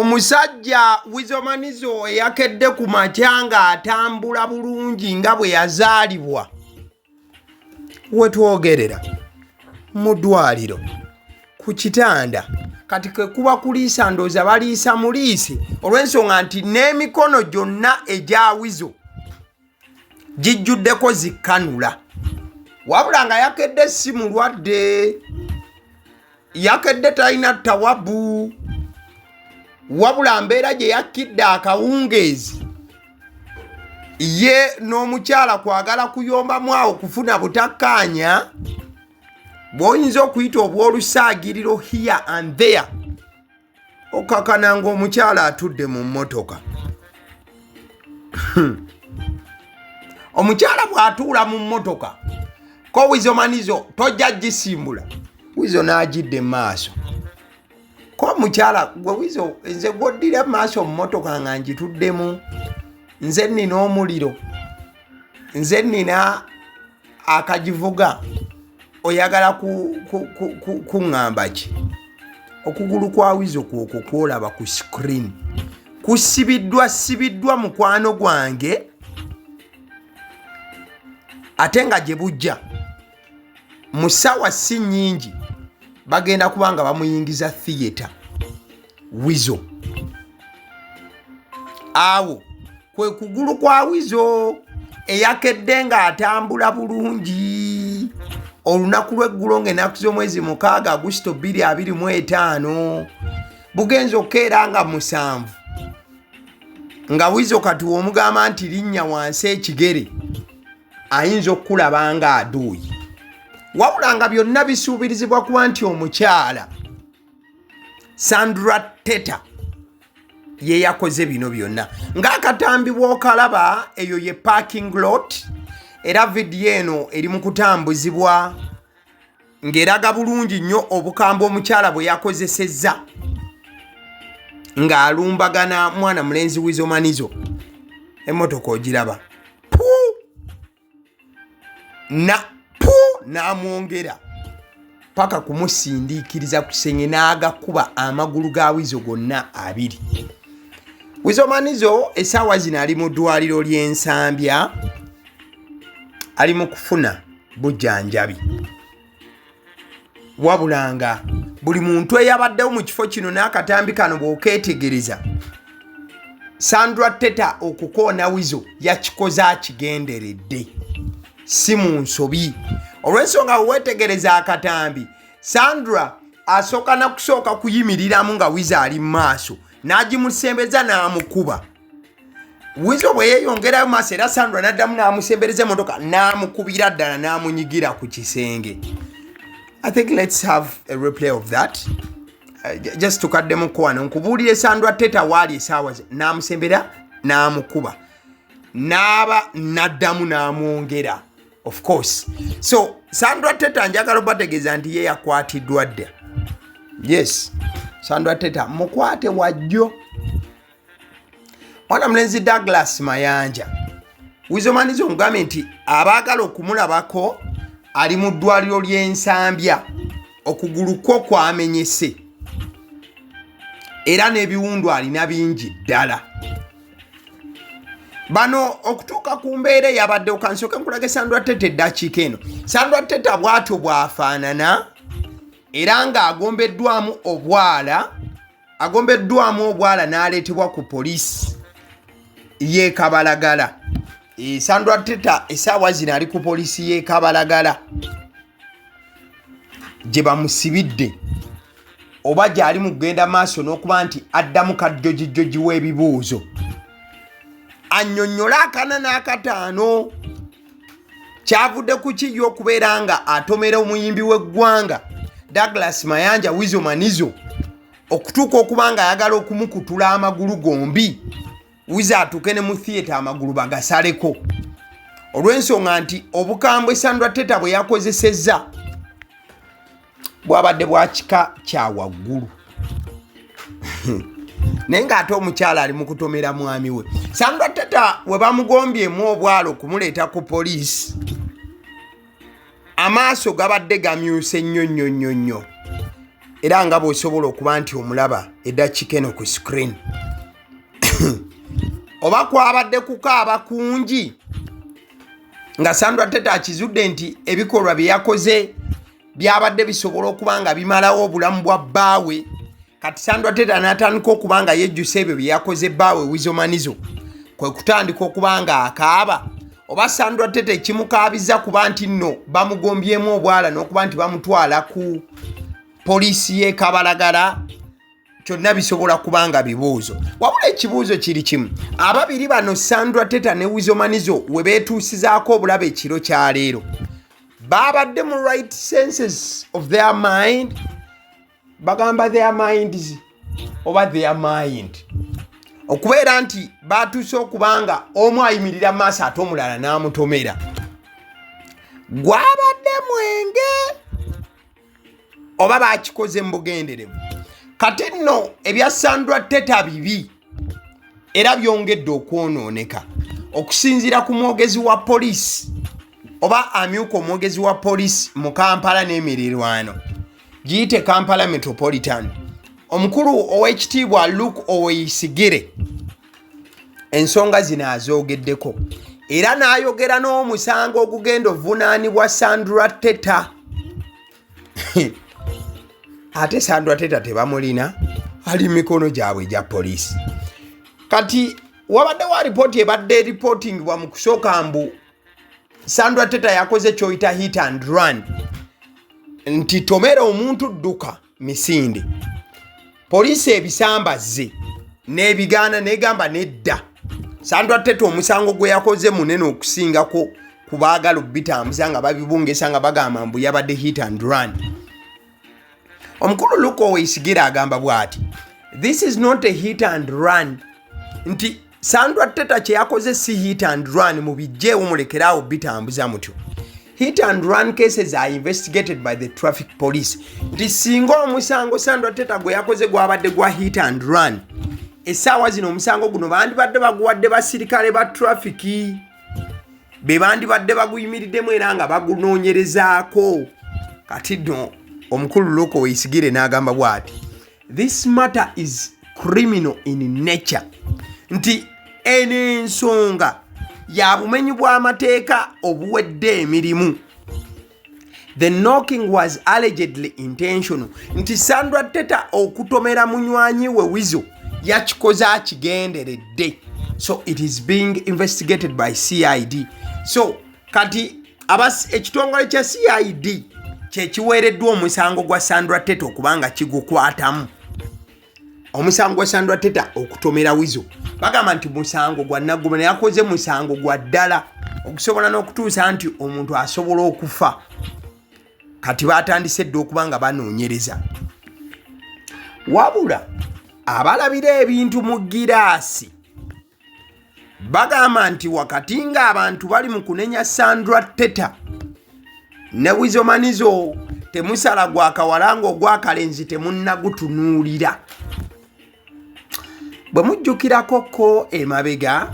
Omusajja Wizomanizo yakedde ku makyanga atambula bulungi nga bwe yazaalibwa. Wetwogerera mu ddwaliro ku kitanda kati kwe kuba kuliisa ndooza baliisa muliisi olw'ensonga nti n'emikono gyonna egya Weasel gijjuddeko zikkanula. Wabula nga yakedde si mulwadde, yakedde talina ttawabu, wabula mbeera gye yakkidde akawungeezi ye n'omukyala kwagala kuyombamu awo kufuna butakkaanya bw'oyinza okuyita obw'olusaagiriro here and there. Okakana ng'omukyala atudde mu mmotoka. Omukyala bw'atuula mu mmotoka ko Wizomanizo tojja gisimbula, Weasel n'agidde mu maaso. Ko omukyala gwe Weasel nze gwoddira mu maaso mu mmotoka nga ngituddemu, nze nnina omuliro, nze nnina akagivuga, oyagala kuŋŋamba ki? Okugulu kwa Weasel kwokwo kwolaba ku screen kusibiddwa mukwano gwange, ate nga gye bujja mu ssaawa si nnyingi bagenda kubanga bamuyingiza theatre Weasel. Awo kwe kugulu kwa Weasel eyakedde ng'atambula bulungi olunaku lw'eggulo ng'ennaku z'omwezi 6 Augusito 2025 bugenza okukeera nga 7 nga Weasel kati w'omugamba nti linnya wansi ekigere ayinza okukulaba nga aduuyi. Wabula nga byonna bisuubirizibwa kuba nti omukyala Sandra Teta ye yakoze bino byonna. Ng'akatambi bw'okalaba eyo ye parking lot, era vidiyo eno eri mu kutambuzibwa ng'eraga bulungi nnyo obukambwe omukyala bwe yakozesezza ng'alumbagana mwana mulenzi Wizomanizo. Emmotoka ogiraba n'amwongera paka kumusindiikiriza ku kisenge n'agakuba amagulu ga Weasel gonna 2. Wizomanizo essaawa zino ali mu ddwaliro ly'Ensambya, ali mu kufuna bujjanjabi. Wabula nga buli muntu eyabaddewo mu kifo kino n'akatambi kano bw'okeetegereza, Sandra Teta okukoona Weasel yakikoze akigenderedde, si mu nsobi. Olw'ensonga weetegereza akatambi, Sandra asooka na kusooka kuyimiriramu nga Weasel ali mu maaso, n'agimusembeza n'amukuba. Weasel bwe yeeyongerayo maaso era Sandra n'addamu n'amusembereza emmotoka n'amukubira ddala n'amunyigira ku kisenge. I think let's have a replay of that. Just tukaddemu kwana nkubuulire Sandra Teta waali essaawa n'amusembera n'amukuba, n'addamu n'amwongera. Of course. So Sandra Teta njagala bategeeza nti ye yakwatiddwa dda. Yes, Sandra Teta mukwate wajjo. Mwana mulenzi Douglas Mayanja, Wizomanizo omugambe nti abaagala okumulabako ali mu ddwaliro ly'Ensambya, okugulu kwo kwamenyese era n'ebiwundu alina bingi ddala. Bano okutuuka ku mbeera yabadde okansooke nkulage Sandra Teta eddakiika eno. Sandra Teta bw'atyo bw'afaanana era ng'agombeddwamu obwala n'aleetebwa ku poliisi y'e Kabalagala. Sandra Teta essaawa zino ali ku poliisi y'e Kabalagala gye bamusibidde oba gy'ali mu kugenda maaso n'okuba nti addamu kajjogi w'ebibuuzo. Annyonnyola 4 n'akataano kyavudde ku ki okubeera nga atomera omuyimbi w'eggwanga Douglas Mayanja Wizomanizo okutuuka okuba nga ayagala okumukutula amagulu gombi, Weasel atuuke ne mu theatre amagulu bagasaleko, olw'ensonga nti obukambwe Sandra Teta bwe yakozesezza bwabadde bwa kika kya waggulu. Naye ng'ate omukyala ali mu kutomera mwami we. Sandra Teta we bamugombyemu obwalo okumuleeta ku poliisi, amaaso gabadde gamyuse nnyo. era nga bw'osobola okuba nti omulaba eddakiika eno ku screen oba kwabadde kukaaba kungi nga Sandra Teta akizudde nti ebikolwa bye yakoze byabadde bisobola okuba nga bimalawo obulamu bwa bbaawe. Kati Sandra Teta n'atandika okuba nga yejjusa ebyo bye yakoze bbaawe Weasel Manizo, kwe kutandika okuba nga akaaba. Oba Sandra Teta ekimukaabiza kuba nti nno bamugombyemu obwala n'okuba nti bamutwala ku poliisi y'e Kabalagala, kyonna bisobola kuba nga bibuuzo. Wabula ekibuuzo kiri kimu, ababiri bano Sandra Teta ne Weasel Manizo we beetuusizaako obulabe ekiro kya leero, babadde mu right senses of their mind? Bagamba their minds oba their mind, okubeera nti batuuse okubanga omu ayimirira maaso ate omulala n'amutomera. Gwabadde mwenge oba bakikoze mu bugenderevu? Kati nno ebya Sandra Teta bibi era byongedde okwonooneka okusinziira ku mwogezi wa poliisi oba amyuka omwogezi wa poliisi mu Kampala n'emirirwano giyite Kampala Metropolitan, omukulu ow'ekitiibwa Luke Oweyisigire ensonga zino azoogeddeko era n'ayogera n'omusango ogugenda ovunaanibwa Sandra Teta. Ate Sandra Teta tebamulina, ali mikono gyabwe gya poliisi. Kati wabadde wa ripooti ebadde reportingibwa mu kusooka mbu Sandra Teta yakoze kyoyita hit and run, nti tomera omuntu dduka misinde. Poliisi ebisambazze n'ebigaana n'egamba nedda. Sandra Teta omusango gwe yakoze munene okusingako ku baagala obitambuza nga babibungesa nga bagamba mbu yabadde hit and run. Omukulu Luke Oweyisigire agamba bw'ati, this is not a hit and run, nti Sandra Teta kye yakoze si hit and run, mubijjeewo mulekeraawo bitambuza mutyo. Hit and run cases are investigated by the traffic police. Nti singa omusango Sandra Teta gwe yakoze gwabadde gwa hit and run, essaawa zino omusango guno bandibadde baguwadde basirikale ba traffic, be bandibadde baguyimiriddemu era nga bagunoonyerezaako. Kati nno omukulu Luke Oweyisigire n'agamba bw'ati, this matter is criminal in nature, nti eno ensonga ya bumenyi bw'amateeka obuwedde emirimu. The knocking was allegedly intentional, nti Sandra Teta okutomera munywanyi we Weasel yakikoze akigenderedde, so it is being investigated by CID. So kati ekitongole kya CID kyekiweereddwa omusango gwa Sandra Teta okubanga kigukwatamu. Omusango gwa Sandra Teta okutomera Weasel bagamba nti musango gwa nagguma, yakoze musango gwa ddala okusobola n'okutuusa nti omuntu asobola okufa. Kati batandise dde okubanga banoonyereza. Wabula abalabira ebintu mu giraasi bagamba nti wakati ng'abantu bali mu kunenya Sandra Teta ne Weasel Manizo, temusala gwakawala ng'ogwakalenzi temunnagutunuulira. Bwe mujjukirako emabega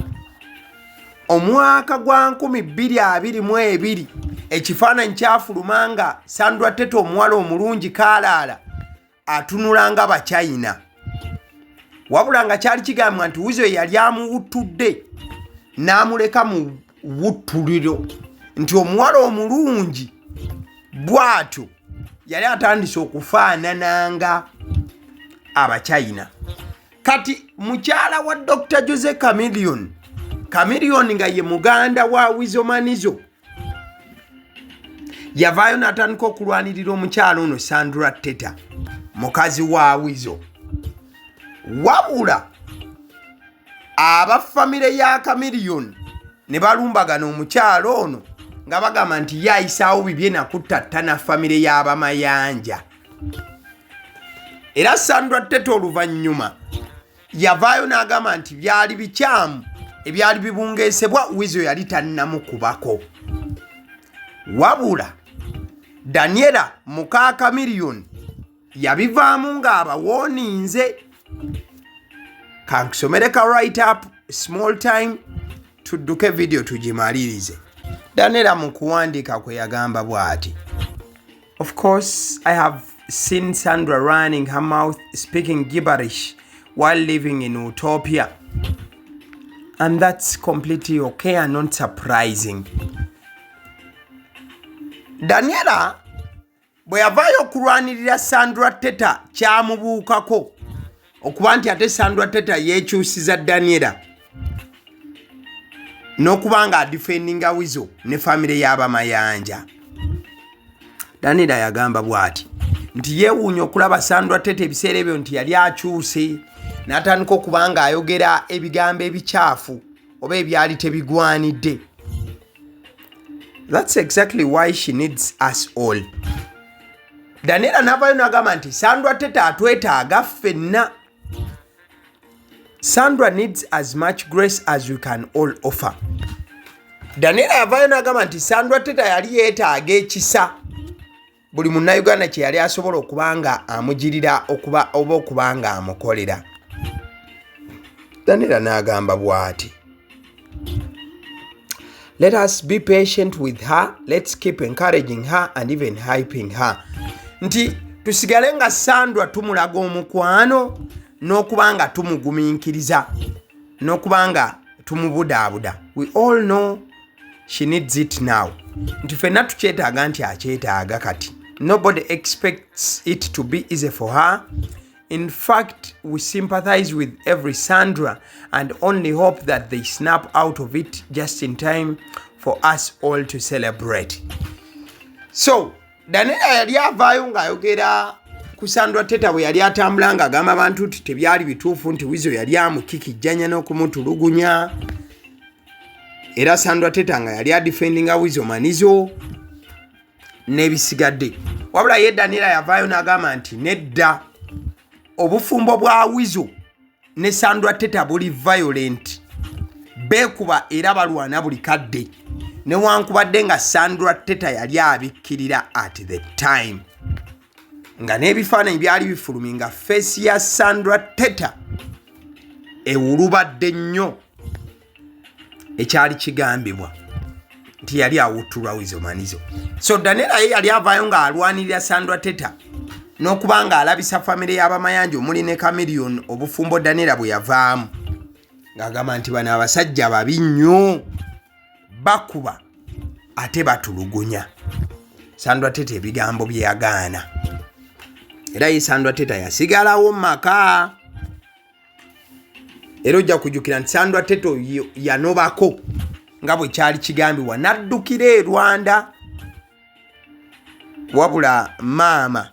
omwaka gwa 2022 ekifaananyi kyafuluma nga Sandra Teta omuwala omulungi kaalaala atunula nga Bachina, wabula nga kyali kigambwa nti Weasel yali amuwuttudde n'amuleka mu wuttuliro, nti omuwala omulungi bw'atyo yali atandise okufaanananga Abachina. Kati mukyala wa Dr. Jose Chameleone nga ye muganda wa Weasel Manizo yavaayo n'atandika okulwanirira omukyala ono Sandra Teta, mukazi wa Weasel. Wabula abafamire ya Chameleone ne balumbagana omukyala ono nga bagamba nti yayisaawo bibye nakutatta na famire y'Abamayanja. Era Sandra Teta oluvannyuma yavaayo n'agamba nti byali bikyamu ebyali bibungeesebwa Weasel yali tannamukubako. Wabula Daniela muka Chameleone yabivaamu ng'abawooninze. Kankusomereka right up small time tudduke video tugimalirize. Daniela mu kuwandiika kwe yagamba bw'ati, of course I have seen Sandra running her mouth, speaking gibberish while living in utopia. And that's completely okay and not surprising. Daniela bwe yavaayo okulwanirira Sandra Teta kyamubuukako okuba nti ate Sandra Teta yeekyusiza Daniela n'okuba nga adifendinga Weasel ne famire y'abamayanja. Daniela yagamba bw'ati nti yeewuunya okulaba Sandra Teta ebiseera ebyo nti yali akyuse n'atandika okuba nga ayogera ebigambo ebikyafu oba ebyali tebigwanidde. That's exactly why she needs us all. Daniela n'avaayo n'agamba nti Sandra Teta atwetaaga ffenna. Sandra needs as much grace as we can all offer. Daniela yavaayo n'agamba nti Sandra Teta yali yeetaaga ekisa buli munnayuganda kye yali asobola okuba nga amugirira oba okuba nga amukolera. Daniela n'agamba bw'ati, let us be patient with her, let's keep encouraging her and even hyping her. Nti tusigale nga Sandra tumulaga omukwano n'okuba nga tumugumiikiriza n'okuba nga tumubudaabuda. We all know she needs it now. Nti ffenna tukyetaaga nti akyetaaga kati. Nobody expects it to be easy for her. In fact, we sympathize with every Sandra and only hope that they snap out of it just in time for us all to celebrate. So, Daniela yali avaayo ng'ayogera ku Sandra Teta bwe yali atambula ng'agamba abantu nti tebyali bituufu nti Weasel yali amukikijjanya n'okumutulugunya. Era Sandra Teta nga yali adifendinga Weasel manizo n'ebisigadde. Wabula ye Daniela yavaayo n'agamba nti nedda obufumbo bwa Weasel ne Sandra Teta buli violent. Beekuba era balwana buli kadde. Newankubadde nga Sandra Teta yali abikkirira at the time. Nga n'ebifaananyi byali bifuluminga face ya Sandra Teta ewulubadde nnyo ekyali kigambibwa nti yali awuttulwa Weasel manizo. So Daniela ye yali avaayo ng'alwanirira Sandra Teta n'okuba ng'alabisa famire y'abamayanja omuli ne Chameleon obufumbo Daniela bwe yavaamu ng'agamba nti bano abasajja babi nnyo bakuba ate batulugunya. Sandra Teta ebigambo bye yagaana. Era ye Sandra Teta yasigalawo mu maka. Era ojja kujjukira nti Sandra Teta yanobako nga bwe kyali kigambibwa n'addukira e Rwanda. Wabula maama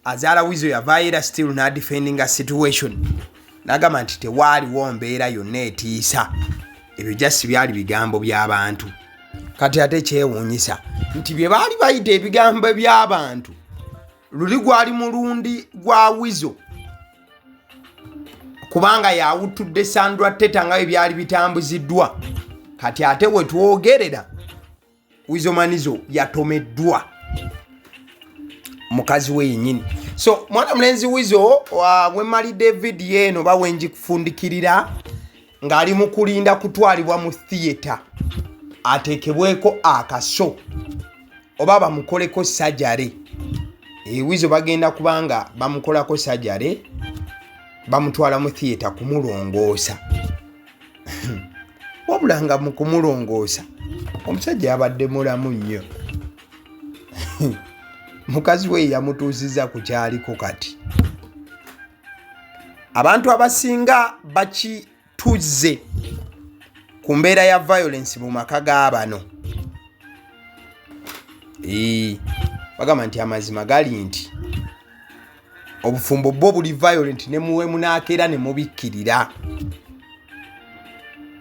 azaala Weasel yavaayo era still n'adifendinga situation. N'agamba nti tewaaliwo mbeera yonna etiisa. Ebyo just byali bigambo by'abantu. Kati ate kyewuunyisa nti bye baali bayita ebigambo by'abantu luli gwali mulundi gwa Weasel kubanga yawuttudde Sandra Teta nga byali bitambuziddwa. Kati ate we twogerera Weasel manizo yatomeddwa mukazi we yennyini. So mwana mulenzi Weasel we malidde video eno ba wenji kufundikirira ng'ali mu kulinda kutwalibwa mu theater ateekebweko akaso oba bamukoleko sajare. Weasel bagenda kubanga bamukolako sajare bamutwala mu theater kumulongoosa. Wabula nga mu kumulongoosa omusajja yabadde mulamu nnyo. Mukazi we yamutuusiza ku kyaliko kati. Abantu abasinga bakituzze ku mbeera ya violence mu maka g'abano. Bagamba nti amazima gali nti obufumbo bwo buli violent ne muwe munaakeera ne mubikkirira.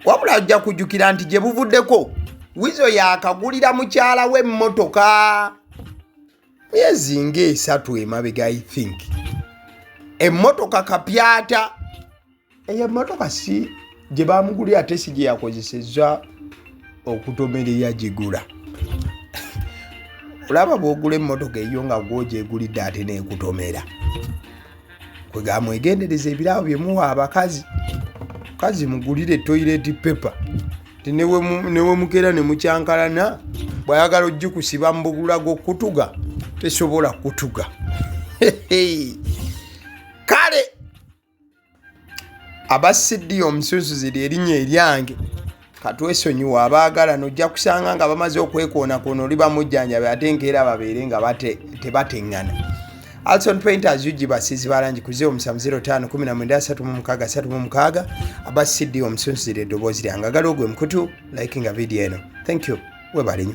Wabula ajja kujjukira nti gye buvuddeko Weasel yakagulira mukyala we emmotoka myezi ng'esatu emabega I think. Emmotoka kapyata. Eyo emmotoka si gye baamugulira ate si gye yakozesezza okutomera eyagigula. Olaba bw'ogula emmotoka eyo nga gw'ogyegulidde ate n'ekutomera. Kwegamba mwegendereza ebirabo bye muwa abakazi. Kazi mugulire toilet paper. Newe mukeera ne mukyankalana bw'ayagala ogikusiba mu bugula gw'okutuga tesobola kutuga. kale abasiddiyo omusunsuzi erinnya eryange katwesonyiwa abaagala nojja kusanga nga bamaze okwekoonakona oli bamujjanjabe ate enkeera babeere nga tebateŋŋana. Alson Painters yugi basizi balangi ku 0719133636 abasiddiyo omusunsuzi eddoboozi lyange agala ogwe mukutu likinga video eno. Thank you. Webalenyo.